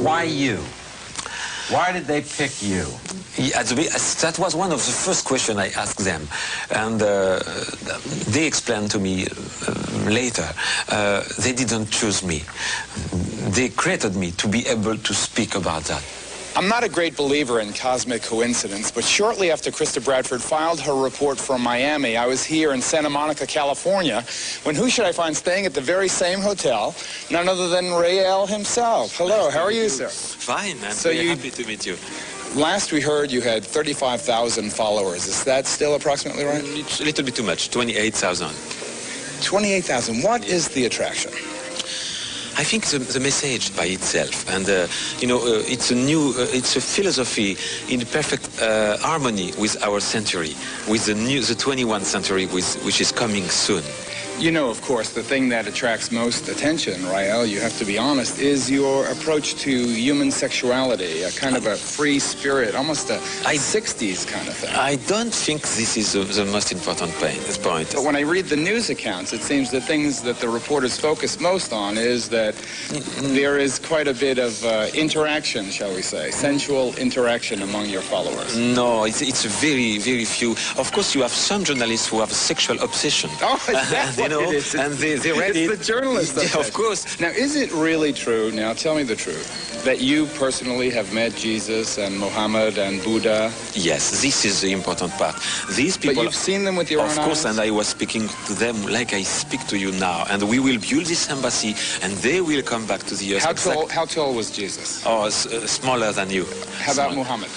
Why you? Why did they pick you? Yeah, that was one of the first questions I asked them, and they explained to me later. They didn't choose me. They created me to be able to speak about that. I'm not a great believer in cosmic coincidence, but shortly after Krista Bradford filed her report from Miami, I was here in Santa Monica, California, when who should I find staying at the very same hotel? None other than Rael himself. Hello, how are you, sir? Fine, I'm very happy to meet you. Last we heard you had 35,000 followers. Is that still approximately right? It's a little bit too much, 28,000. 28,000. What is the attraction? I think the message by itself, and it's a philosophy in perfect harmony with our century, with the 21st century, which is coming soon. You know, of course, the thing that attracts most attention, Rael, you have to be honest, is your approach to human sexuality, a kind of a free spirit, almost a 60s kind of thing. I don't think this is the most important point. But when I read the news accounts, it seems the things that the reporters focus most on is that there is quite a bit of interaction, shall we say, sensual interaction among your followers. No, it's very, very few. Of course, you have some journalists who have a sexual obsession. Oh, exactly. And they read it. It's the journalist. Yeah, of course. Now, is it really true, now tell me the truth, that you personally have met Jesus and Muhammad and Buddha? Yes, this is the important part. These people... But you've seen them with your own eyes? Of course, and I was speaking to them like I speak to you now. And we will build this embassy, and they will come back to the earth. How tall was Jesus? Oh, smaller than you. How about Muhammad?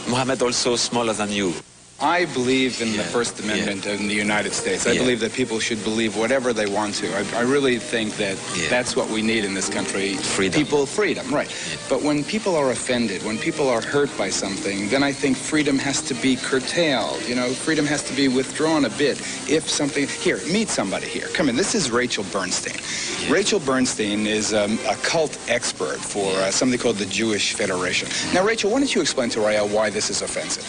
Muhammad also smaller than you. I believe in the First Amendment in the United States. I believe that people should believe whatever they want to. I really think that that's what we need in this country. Freedom. Freedom, right. But when people are offended, when people are hurt by something, then I think freedom has to be curtailed. You know, freedom has to be withdrawn a bit. If something... Here, meet somebody here. Come in. This is Rachel Bernstein. Yeah. Rachel Bernstein is a cult expert for something called the Jewish Federation. Now, Rachel, why don't you explain to Rael why this is offensive?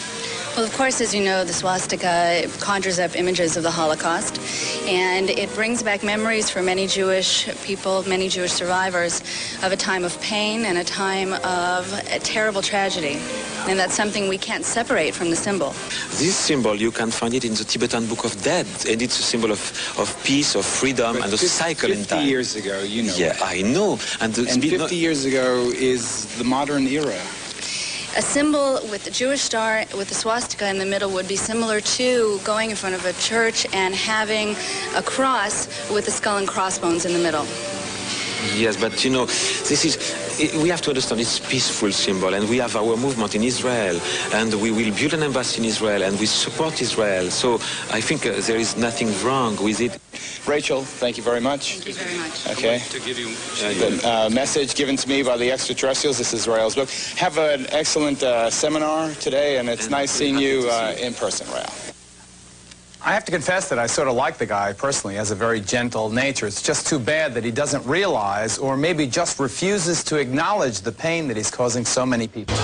Well, of course, as you know, the swastika conjures up images of the Holocaust, and it brings back memories for many Jewish people, many Jewish survivors, of a time of pain and a time of a terrible tragedy. And that's something we can't separate from the symbol. This symbol, you can find it in the Tibetan Book of Dead, and it's a symbol of peace, of freedom, and a cycle in time. 50 years ago, you know. Yeah, I know. And 50 years ago is the modern era. A symbol with the Jewish star, with the swastika in the middle, would be similar to going in front of a church and having a cross with the skull and crossbones in the middle. Yes, but you know, we have to understand it's a peaceful symbol, and we have our movement in Israel, and we will build an embassy in Israel, and we support Israel. So I think there is nothing wrong with it. Rachel, thank you very much. Thank you very much. Okay. To give you the message given to me by the extraterrestrials. This is Rael's book. Have an excellent seminar today, and it's nice seeing you in person, Rael. I have to confess that I sort of like the guy personally. He has a very gentle nature. It's just too bad that he doesn't realize, or maybe just refuses to acknowledge the pain that he's causing so many people.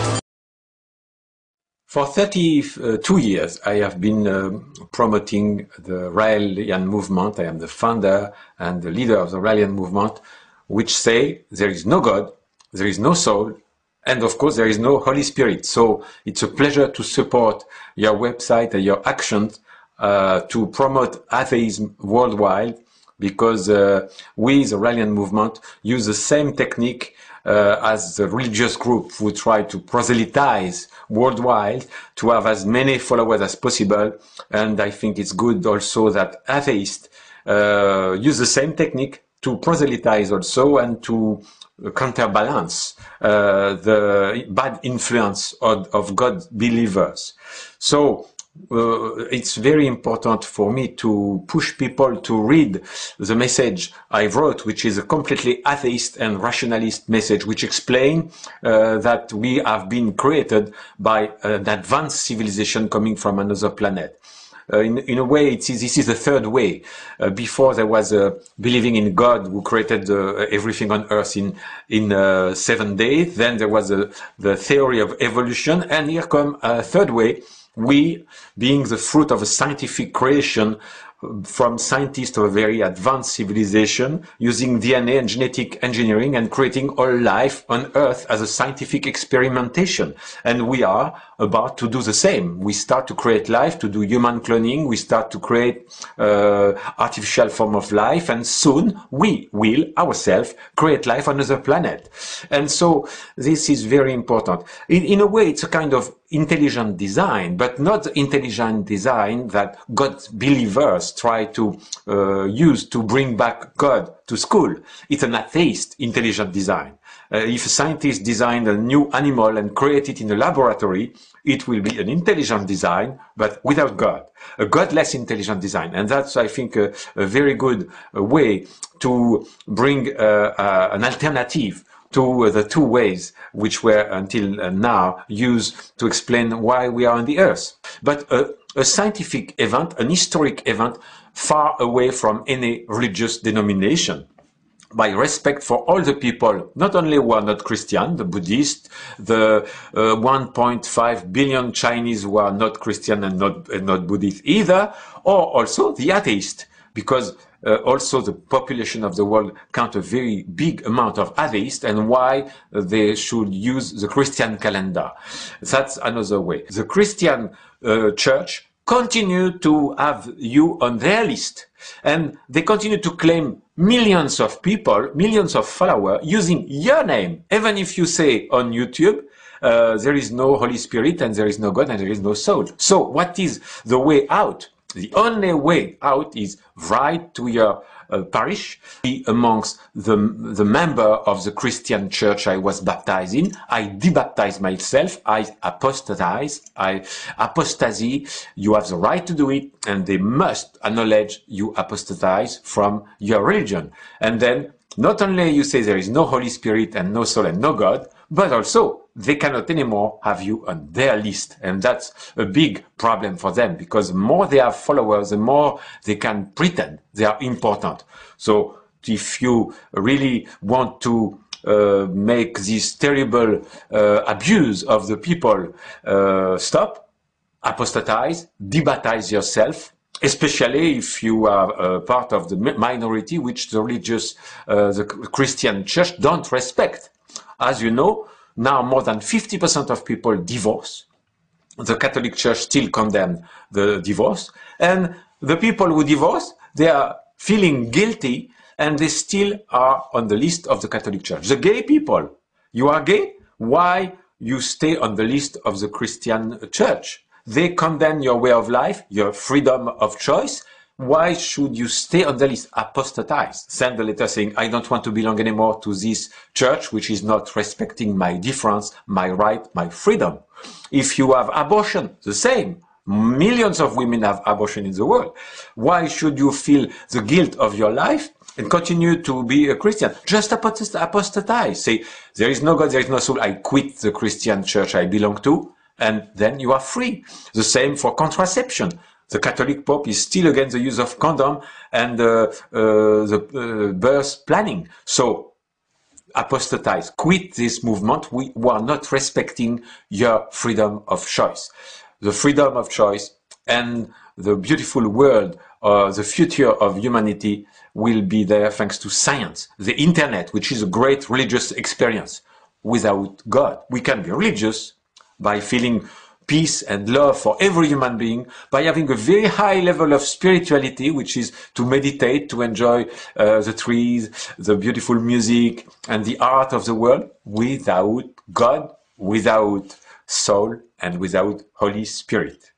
For 32 years, I have been promoting the Raelian movement. I am the founder and the leader of the Raelian movement, which say there is no God, there is no soul, and of course there is no Holy Spirit. So it's a pleasure to support your website and your actions to promote atheism worldwide, because we, the Raelian movement, use the same technique as the religious group who try to proselytize worldwide to have as many followers as possible. And I think it's good also that atheists use the same technique to proselytize also and to counterbalance the bad influence of God believers. So it's very important for me to push people to read the message I wrote, which is a completely atheist and rationalist message, which explains that we have been created by an advanced civilization coming from another planet. In a way, this is the third way. Before there was believing in God who created everything on earth in 7 days. Then there was the theory of evolution, and here comes a third way, We, being the fruit of a scientific creation from scientists of a very advanced civilization, using DNA and genetic engineering and creating all life on Earth as a scientific experimentation. And we are about to do the same. We start to create life, to do human cloning. We start to create artificial form of life. And soon we will ourselves create life on another planet. And so this is very important. In a way, it's a kind of intelligent design, but not the intelligent design that God believers try to use to bring back God to school. It's an atheist intelligent design. If a scientist designed a new animal and create it in a laboratory, it will be an intelligent design, but without God, a godless intelligent design. And that's, I think, a very good way to bring an alternative to the two ways which were until now used to explain why we are on the earth. But a scientific event, an historic event, far away from any religious denomination, by respect for all the people, not only who are not Christian, the Buddhists, the 1.5 billion Chinese who are not Christian and not Buddhist either, or also the atheists, because also the population of the world count a very big amount of atheists, and why they should use the Christian calendar. That's another way. The Christian church continue to have you on their list, and they continue to claim millions of people, millions of followers using your name. Even if you say on YouTube, there is no Holy Spirit and there is no God and there is no soul. So what is the way out? The only way out is write to your parish, be amongst the member of the Christian church I was baptized in. I debaptize myself. I apostatize. Apostasy. You have the right to do it, and they must acknowledge you apostatize from your religion. And then not only you say there is no Holy Spirit and no soul and no God, but also they cannot anymore have you on their list. And that's a big problem for them, because the more they have followers, the more they can pretend they are important. So if you really want to make this terrible abuse of the people stop, apostatize, debaptize yourself, especially if you are part of the minority which the religious, the Christian church don't respect. As you know, now more than 50% of people divorce. The Catholic Church still condemns the divorce. And the people who divorce, they are feeling guilty, and they still are on the list of the Catholic Church. The gay people, you are gay? Why you stay on the list of the Christian Church? They condemn your way of life, your freedom of choice. Why should you stay on the list? Apostatize. Send a letter saying, I don't want to belong anymore to this church, which is not respecting my difference, my right, my freedom. If you have abortion, the same. Millions of women have abortion in the world. Why should you feel the guilt of your life and continue to be a Christian? Just apostatize. Say, there is no God, there is no soul. I quit the Christian church I belong to, and then you are free. The same for contraception. The Catholic Pope is still against the use of condom and the birth planning. So apostatize, quit this movement. We are not respecting your freedom of choice. The freedom of choice and the beautiful world, the future of humanity will be there thanks to science, the internet, which is a great religious experience. Without God, we can be religious by feeling peace and love for every human being, by having a very high level of spirituality, which is to meditate, to enjoy the trees, the beautiful music, and the art of the world, without God, without soul, and without Holy Spirit.